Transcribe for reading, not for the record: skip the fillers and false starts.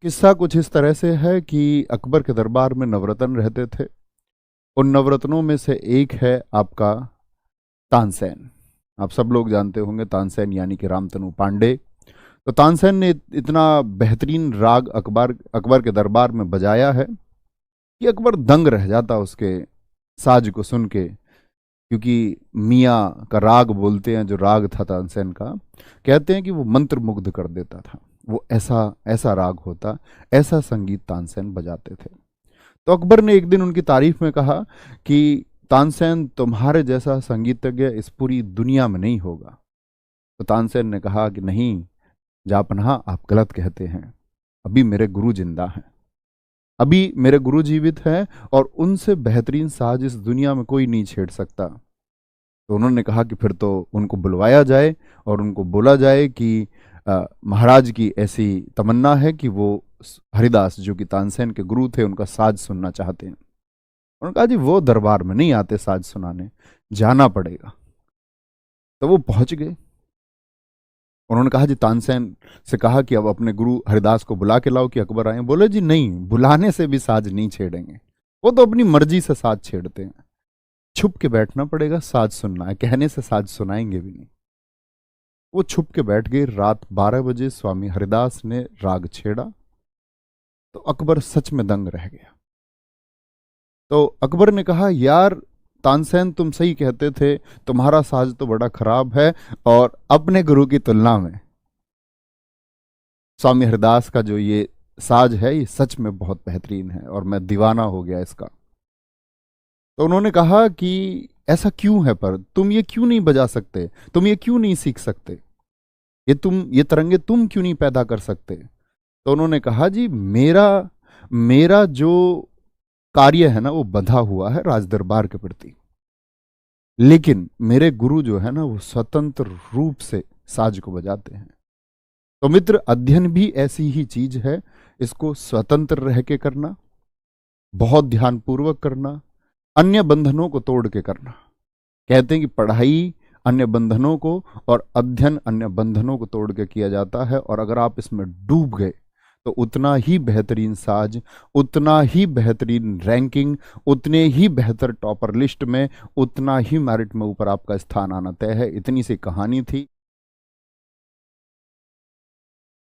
किस्सा कुछ इस तरह से है कि अकबर के दरबार में नवरत्न रहते थे। उन नवरत्नों में से एक है आपका तानसेन। आप सब लोग जानते होंगे तानसेन यानी कि रामतनु पांडे। तो तानसेन ने इतना बेहतरीन राग अकबर अकबर के दरबार में बजाया है कि अकबर दंग रह जाता उसके साज को सुन के। क्योंकि मियाँ का राग बोलते हैं, जो राग था तानसेन का, कहते हैं कि वो मंत्र मुग्ध कर देता था। वो ऐसा ऐसा राग होता, ऐसा संगीत तानसेन बजाते थे। तो अकबर ने एक दिन उनकी तारीफ में कहा कि तानसेन, तुम्हारे जैसा संगीतज्ञ इस पूरी दुनिया में नहीं होगा। तो तानसेन ने कहा कि नहीं जापनाह, आप गलत कहते हैं। अभी मेरे गुरु जिंदा हैं, अभी मेरे गुरु जीवित हैं, और उनसे बेहतरीन साज इस दुनिया में कोई नहीं छेड़ सकता। तो उन्होंने कहा कि फिर तो उनको बुलवाया जाए और उनको बोला जाए कि महाराज की ऐसी तमन्ना है कि वो हरिदास, जो कि तानसेन के गुरु थे, उनका साज सुनना चाहते हैं। उन्होंने कहा जी वो दरबार में नहीं आते साज सुनाने, जाना पड़ेगा। तो वो पहुंच गए। उन्होंने कहा जी तानसेन से कहा कि अब अपने गुरु हरिदास को बुला के लाओ कि अकबर आए। बोले जी नहीं, बुलाने से भी साज नहीं छेड़ेंगे, वो तो अपनी मर्जी से साज छेड़ते हैं। छुप के बैठना पड़ेगा, साज सुनना है, कहने से साज सुनाएंगे भी नहीं। वो छुप के बैठ गए। रात 12 बजे स्वामी हरिदास ने राग छेड़ा तो अकबर सच में दंग रह गया। तो अकबर ने कहा यार तानसेन, तुम सही कहते थे, तुम्हारा साज तो बड़ा खराब है, और अपने गुरु की तुलना में स्वामी हरिदास का जो ये साज है ये सच में बहुत बेहतरीन है और मैं दीवाना हो गया इसका। तो उन्होंने कहा कि ऐसा क्यों है, पर तुम ये क्यों नहीं बजा सकते, तुम ये क्यों नहीं सीख सकते, ये तरंगे तुम क्यों नहीं पैदा कर सकते। तो उन्होंने कहा जी मेरा मेरा जो कार्य है ना वो बंधा हुआ है राजदरबार के प्रति, लेकिन मेरे गुरु जो है ना वो स्वतंत्र रूप से साज को बजाते हैं। तो मित्र, अध्ययन भी ऐसी ही चीज है। इसको स्वतंत्र रह के करना, बहुत ध्यानपूर्वक करना, अन्य बंधनों को तोड़ के करना। कहते हैं कि पढ़ाई अन्य बंधनों को और अध्ययन अन्य बंधनों को तोड़ के किया जाता है, और अगर आप इसमें डूब गए तो उतना ही बेहतरीन साज, उतना ही बेहतरीन रैंकिंग, उतने ही बेहतर टॉपर लिस्ट में, उतना ही मेरिट में ऊपर आपका स्थान आना तय है। इतनी सी कहानी थी।